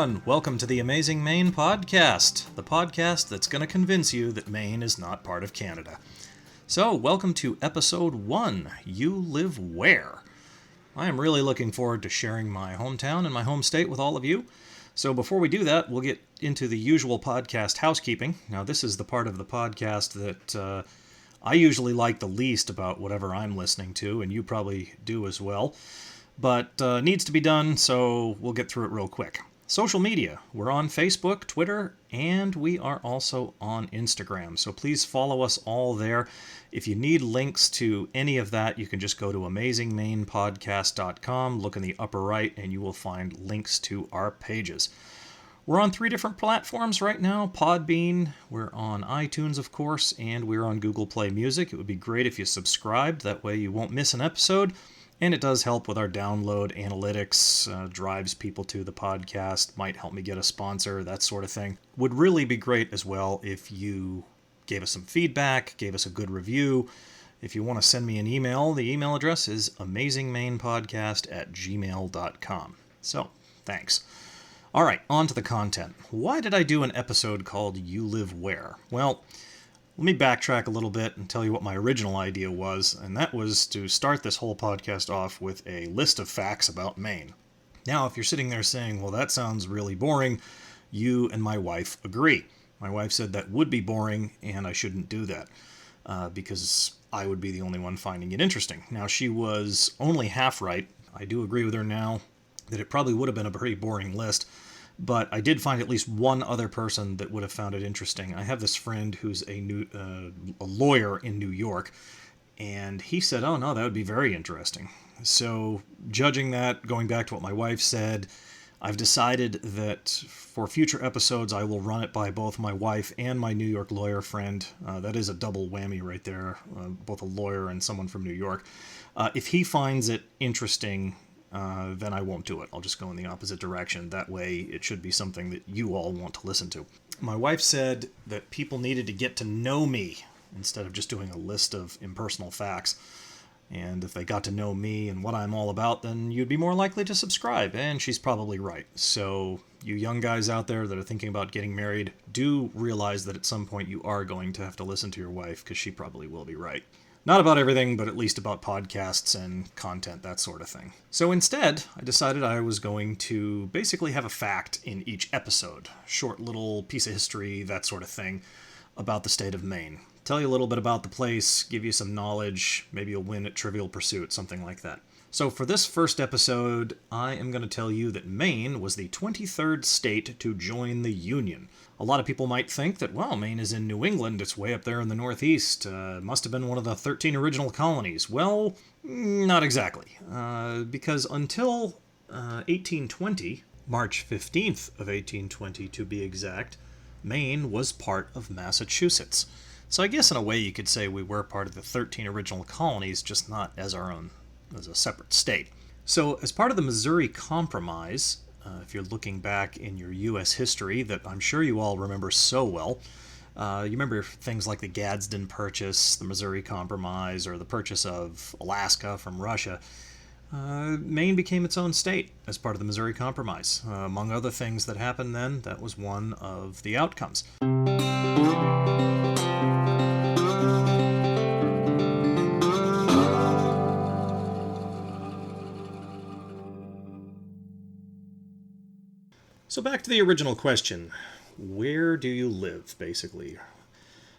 everyone. Welcome to the Amazing Maine podcast, the podcast that's going to convince you that Maine is not part of Canada. So, welcome to episode 1, You Live Where? I am really looking forward to sharing my hometown and my home state with all of you. So before we do that, we'll get into the usual podcast housekeeping. Now, this is the part of the podcast that I usually like the least about whatever I'm listening to, and you probably do as well. But needs to be done, so we'll get through it real quick. Social media. We're on Facebook, Twitter, and we are also on Instagram. So please follow us all there. If you need links to any of that, you can just go to amazingmainepodcast.com, look in the upper right, and you will find links to our pages. We're on 3 different platforms right now. Podbean, we're on iTunes, of course, and we're on Google Play Music. It would be great if you subscribed. That way you won't miss an episode. And it does help with our download analytics, drives people to the podcast, might help me get a sponsor, that sort of thing. Would really be great as well if you gave us some feedback, gave us a good review. If you want to send me an email, the email address is amazingmainepodcast@gmail.com. So, thanks. All right, on to the content. Why did I do an episode called You Live Where? Well, let me backtrack a little bit and tell you what my original idea was, and that was to start this whole podcast off with a list of facts about Maine. Now, if you're sitting there saying, well, that sounds really boring, you and my wife agree. My wife said that would be boring, and I shouldn't do that, because I would be the only one finding it interesting. Now, she was only half right. I do agree with her now that it probably would have been a pretty boring list, but I did find at least one other person that would have found it interesting. I have this friend who's a lawyer in New York, and he said, oh no, that would be very interesting. So judging that, going back to what my wife said, I've decided that for future episodes I will run it by both my wife and my New York lawyer friend. That is a double whammy right there, both a lawyer and someone from New York. If he finds it interesting, then I won't do it. I'll just go in the opposite direction. That way it should be something that you all want to listen to. My wife said that people needed to get to know me instead of just doing a list of impersonal facts. And if they got to know me and what I'm all about, then you'd be more likely to subscribe. And she's probably right. So you young guys out there that are thinking about getting married, do realize that at some point you are going to have to listen to your wife, because she probably will be right. Not about everything, but at least about podcasts and content, that sort of thing. So instead, I decided I was going to basically have a fact in each episode. Short little piece of history, that sort of thing, about the state of Maine. Tell you a little bit about the place, give you some knowledge, maybe you'll win at Trivial Pursuit, something like that. So for this first episode, I am going to tell you that Maine was the 23rd state to join the Union. A lot of people might think that, well, Maine is in New England, it's way up there in the Northeast, must have been one of the 13 original colonies. Well, not exactly, because until 1820, March 15th of 1820 to be exact, Maine was part of Massachusetts. So I guess in a way you could say we were part of the 13 original colonies, just not as our own, as a separate state. So as part of the Missouri Compromise, if you're looking back in your U.S. history that I'm sure you all remember so well, you remember things like the Gadsden Purchase, the Missouri Compromise, or the purchase of Alaska from Russia. Maine became its own state as part of the Missouri Compromise. Among other things that happened then, that was one of the outcomes. So back to the original question, where do you live, basically?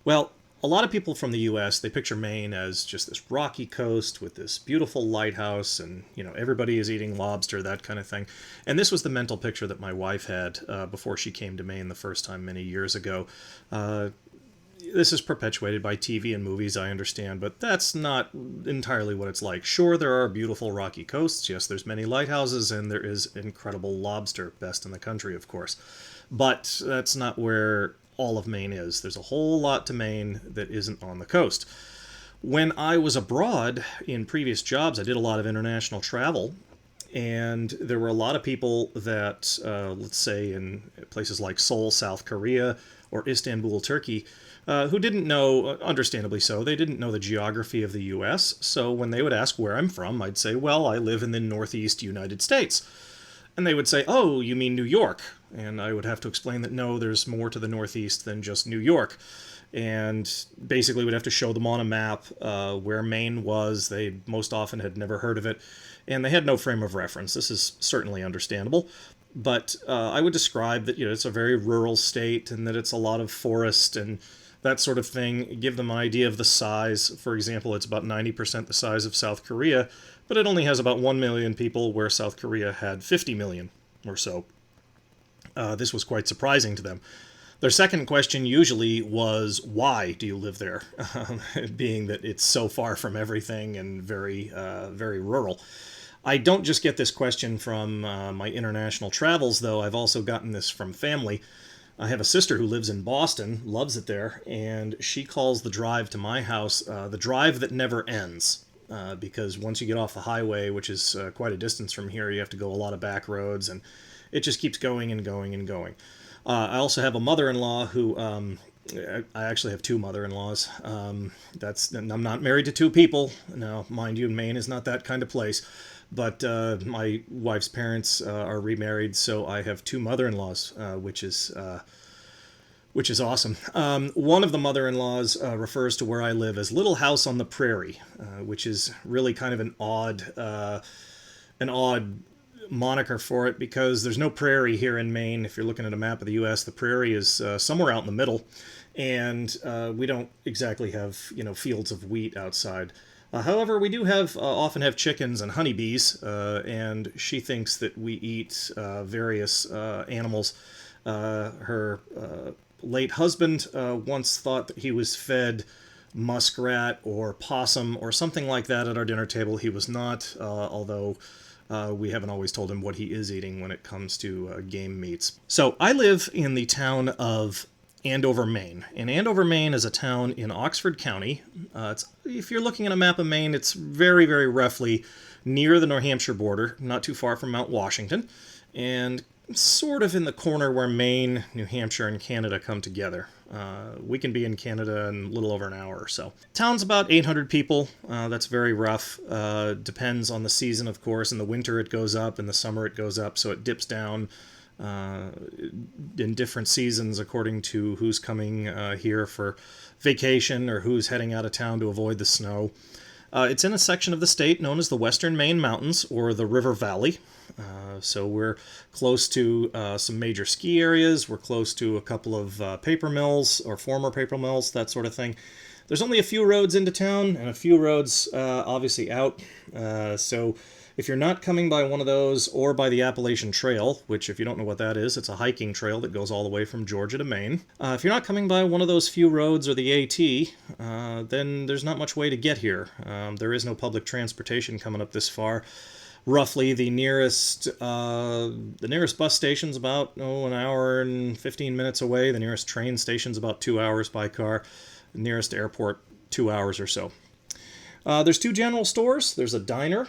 Well, a lot of people from the U.S., they picture Maine as just this rocky coast with this beautiful lighthouse and, everybody is eating lobster, that kind of thing. And this was the mental picture that my wife had before she came to Maine the first time many years ago. This is perpetuated by TV and movies, I understand, but that's not entirely what it's like. Sure, there are beautiful rocky coasts. Yes, there's many lighthouses, and there is incredible lobster, best in the country, of course. But that's not where all of Maine is. There's a whole lot to Maine that isn't on the coast. When I was abroad in previous jobs, I did a lot of international travel, and there were a lot of people that, let's say in places like Seoul, South Korea, or Istanbul, Turkey, who didn't know, understandably so, they didn't know the geography of the U.S., so when they would ask where I'm from, I'd say, well, I live in the Northeast United States. And they would say, oh, you mean New York? And I would have to explain that no, there's more to the Northeast than just New York. And basically would have to show them on a map where Maine was. They most often had never heard of it, and they had no frame of reference. This is certainly understandable. But I would describe that it's a very rural state and that it's a lot of forest and that sort of thing. Give them an idea of the size. For example, it's about 90% the size of South Korea, but it only has about 1 million people, where South Korea had 50 million or so. This was quite surprising to them. Their second question usually was, why do you live there? Being that it's so far from everything and very, very rural. I don't just get this question from my international travels, though. I've also gotten this from family. I have a sister who lives in Boston, loves it there, and she calls the drive to my house the drive that never ends. Because once you get off the highway, which is quite a distance from here, you have to go a lot of back roads, and it just keeps going and going and going. I also have a mother-in-law who, I actually have two mother-in-laws. I'm not married to two people. Now, mind you, Maine is not that kind of place. But my wife's parents are remarried, so I have two mother-in-laws, which is awesome. One of the mother-in-laws refers to where I live as Little House on the Prairie, which is really kind of an odd moniker for it, because there's no prairie here in Maine. If you're looking at a map of the U.S., the prairie is somewhere out in the middle, and we don't exactly have fields of wheat outside. However, we do often have chickens and honeybees, and she thinks that we eat various animals. Her late husband once thought that he was fed muskrat or possum or something like that at our dinner table. He was not, although we haven't always told him what he is eating when it comes to game meats. So I live in the town of Andover, Maine. And Andover, Maine is a town in Oxford County. If you're looking at a map of Maine, it's very, very roughly near the New Hampshire border, not too far from Mount Washington, and sort of in the corner where Maine, New Hampshire, and Canada come together. We can be in Canada in a little over an hour or so. Town's about 800 people. That's very rough. Depends on the season, of course. In the winter it goes up, in the summer it goes up, so it dips down in different seasons according to who's coming here for vacation or who's heading out of town to avoid the snow. It's in a section of the state known as the Western Maine Mountains, or the River Valley. So we're close to some major ski areas. We're close to a couple of paper mills, or former paper mills, that sort of thing. There's only a few roads into town and a few roads obviously out. So if you're not coming by one of those, or by the Appalachian Trail, which, if you don't know what that is, it's a hiking trail that goes all the way from Georgia to Maine. If you're not coming by one of those few roads or the AT, then there's not much way to get here. There is no public transportation coming up this far. Roughly, the nearest bus station's about an hour and 15 minutes away. The nearest train station's about 2 hours by car. The nearest airport, 2 hours or so. There's two general stores. There's a diner.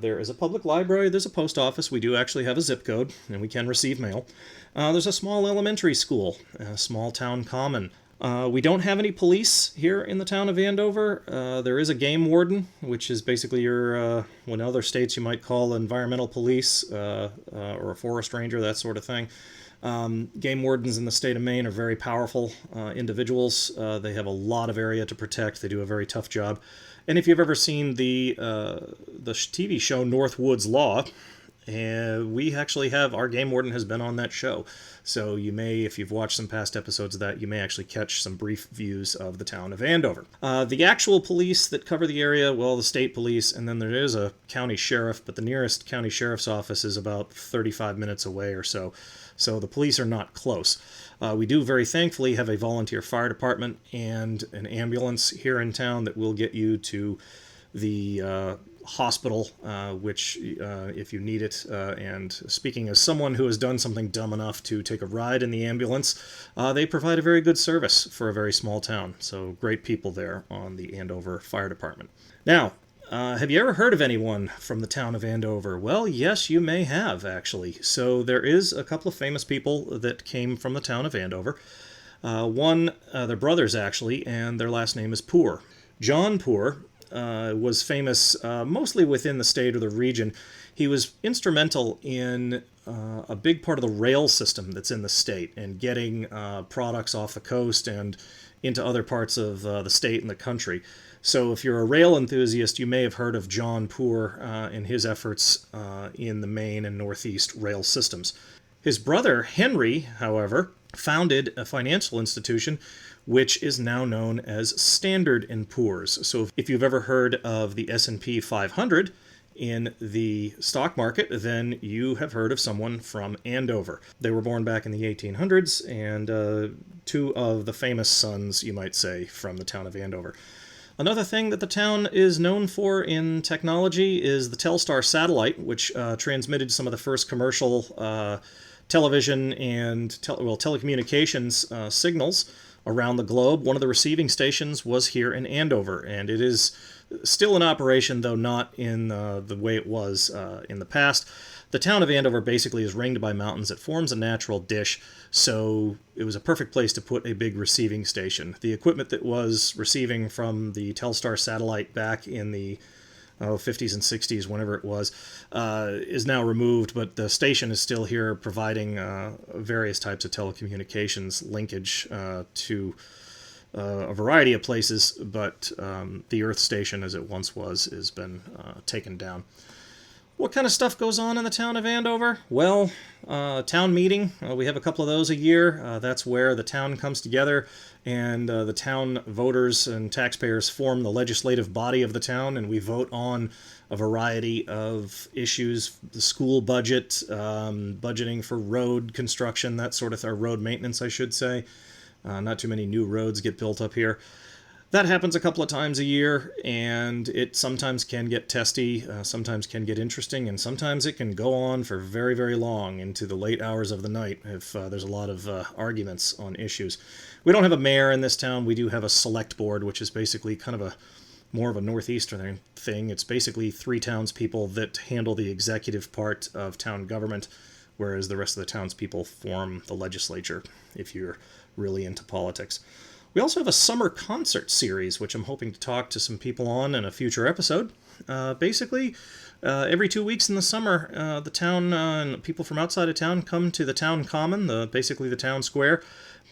There is a public library. There's a post office. We do actually have a zip code, and we can receive mail. There's a small elementary school, a small town common. We don't have any police here in the town of Andover. There is a game warden, which is basically your, what in other states you might call environmental police, or a forest ranger, that sort of thing. Game wardens in the state of Maine are very powerful individuals. They have a lot of area to protect. They do a very tough job. And if you've ever seen the TV show Northwood's Law, we actually have, our game warden has been on that show. So you may, if you've watched some past episodes of that, you may actually catch some brief views of the town of Andover. The actual police that cover the area, well, the state police, and then there is a county sheriff, but the nearest county sheriff's office is about 35 minutes away or so. So the police are not close. We do very thankfully have a volunteer fire department and an ambulance here in town that will get you to the hospital, which if you need it. And speaking as someone who has done something dumb enough to take a ride in the ambulance, they provide a very good service for a very small town. So great people there on the Andover Fire Department. Now, have you ever heard of anyone from the town of Andover? Well, yes, you may have, actually. So there is a couple of famous people that came from the town of Andover. They're brothers, actually, and their last name is Poor. John Poor was famous mostly within the state or the region. He was instrumental in a big part of the rail system that's in the state and getting products off the coast and into other parts of the state and the country. So if you're a rail enthusiast, you may have heard of John Poor and his efforts in the Maine and Northeast rail systems. His brother, Henry, however, founded a financial institution which is now known as Standard & Poor's. So if you've ever heard of the S&P 500 in the stock market, then you have heard of someone from Andover. They were born back in the 1800s, and two of the famous sons, you might say, from the town of Andover. Another thing that the town is known for in technology is the Telstar satellite, which transmitted some of the first commercial television and telecommunications signals around the globe. One of the receiving stations was here in Andover, and it is still in operation, though not in the way it was in the past. The town of Andover basically is ringed by mountains. It forms a natural dish, so it was a perfect place to put a big receiving station. The equipment that was receiving from the Telstar satellite back in the 50s and 60s, whenever it was, is now removed, but the station is still here providing various types of telecommunications linkage to a variety of places, but the Earth station, as it once was, has been taken down. What kind of stuff goes on in the town of Andover? Well, town meeting. We have a couple of those a year. That's where the town comes together and the town voters and taxpayers form the legislative body of the town, and we vote on a variety of issues, the school budget, budgeting for road construction, that sort of thing, or road maintenance, I should say. Not too many new roads get built up here. That happens a couple of times a year, and it sometimes can get testy, sometimes can get interesting, and sometimes it can go on for very, very long into the late hours of the night if there's a lot of arguments on issues. We don't have a mayor in this town. We do have a select board, which is basically kind of more of a northeastern thing. It's basically 3 townspeople that handle the executive part of town government, whereas the rest of the townspeople form the legislature, if you're really into politics. We also have a summer concert series, which I'm hoping to talk to some people on in a future episode. Basically, every 2 weeks in the summer, the town and people from outside of town come to the town common, basically the town square,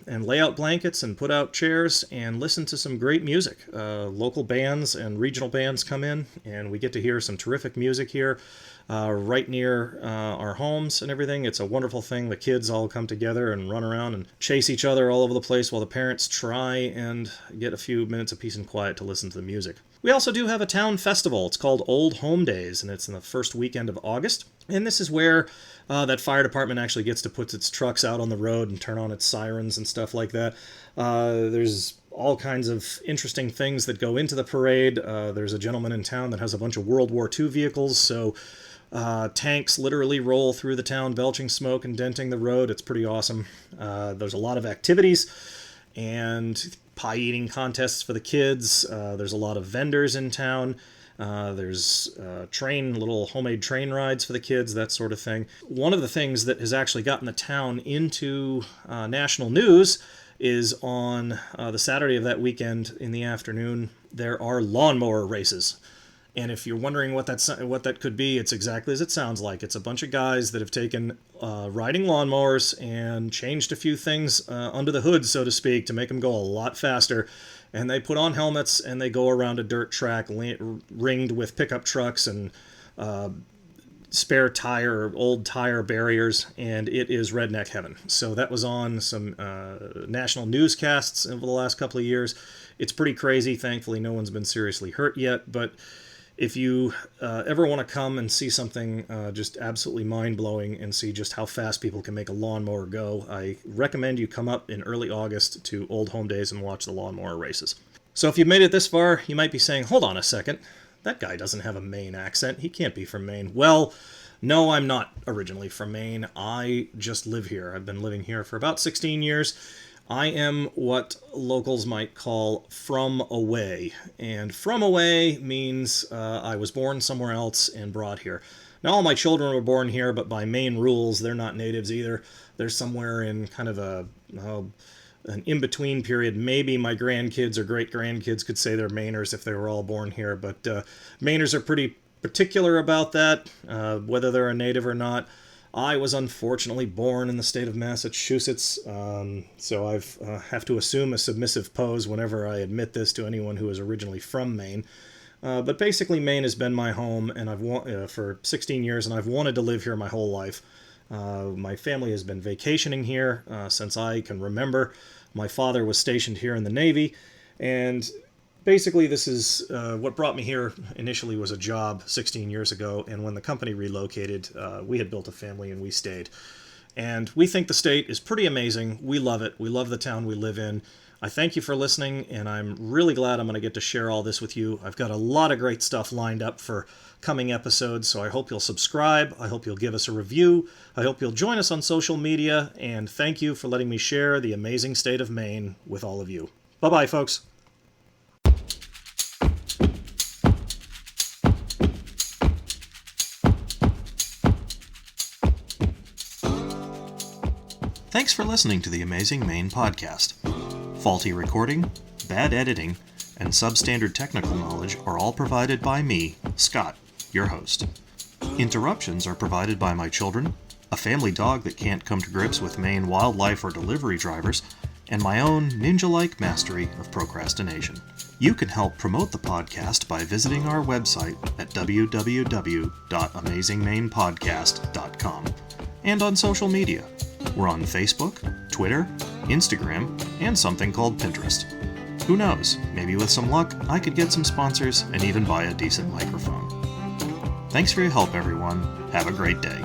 and lay out blankets and put out chairs and listen to some great music. Local bands and regional bands come in, and we get to hear some terrific music here right near our homes and everything. It's a wonderful thing. The kids all come together and run around and chase each other all over the place while the parents try and get a few minutes of peace and quiet to listen to the music. We also do have a town festival. It's called Old Home Days, and it's in the first weekend of August. And this is where that fire department actually gets to put its trucks out on the road and turn on its sirens and stuff like that. There's all kinds of interesting things that go into the parade. There's a gentleman in town that has a bunch of World War II vehicles, so tanks literally roll through the town, belching smoke and denting the road. It's pretty awesome. There's a lot of activities and pie eating contests for the kids. There's a lot of vendors in town. There's little homemade train rides for the kids, that sort of thing. One of the things that has actually gotten the town into national news is on the Saturday of that weekend in the afternoon, there are lawnmower races. And if you're wondering what that could be, it's exactly as it sounds like. It's a bunch of guys that have taken riding lawnmowers and changed a few things under the hood, so to speak, to make them go a lot faster. And they put on helmets and they go around a dirt track ringed with pickup trucks and spare tire, old tire barriers, and it is redneck heaven. So that was on some national newscasts over the last couple of years. It's pretty crazy. Thankfully, no one's been seriously hurt yet, but if you ever want to come and see something just absolutely mind-blowing and see just how fast people can make a lawnmower go, I recommend you come up in early August to Old Home Days and watch the lawnmower races. So if you've made it this far, you might be saying, hold on a second, that guy doesn't have a Maine accent. He can't be from Maine. Well, no, I'm not originally from Maine. I just live here. I've been living here for about 16 years. I am what locals might call from away, and from away means I was born somewhere else and brought here. Now, all my children were born here, but by Maine rules, they're not natives either. They're somewhere in kind of an in-between period. Maybe my grandkids or great-grandkids could say they're Mainers if they were all born here, but Mainers are pretty particular about that, whether they're a native or not. I was unfortunately born in the state of Massachusetts, so I have to assume a submissive pose whenever I admit this to anyone who is originally from Maine. But basically, Maine has been my home, and I've for 16 years, and I've wanted to live here my whole life. My family has been vacationing here since I can remember. My father was stationed here in the Navy, and basically this is what brought me here initially was a job 16 years ago, and when the company relocated, we had built a family and we stayed. And we think the state is pretty amazing. We love it. We love the town we live in. I thank you for listening, and I'm really glad I'm going to get to share all this with you. I've got a lot of great stuff lined up for coming episodes, so I hope you'll subscribe. I hope you'll give us a review. I hope you'll join us on social media, and thank you for letting me share the amazing state of Maine with all of you. Bye-bye, folks. Thanks for listening to the Amazing Maine podcast. Faulty recording, bad editing, and substandard technical knowledge are all provided by me, Scott, your host. Interruptions are provided by my children, a family dog that can't come to grips with Maine wildlife or delivery drivers, and my own ninja-like mastery of procrastination. You can help promote the podcast by visiting our website at www.amazingmainepodcast.com and on social media. We're on Facebook, Twitter, Instagram, and something called Pinterest. Who knows, maybe with some luck, I could get some sponsors and even buy a decent microphone. Thanks for your help, everyone. Have a great day.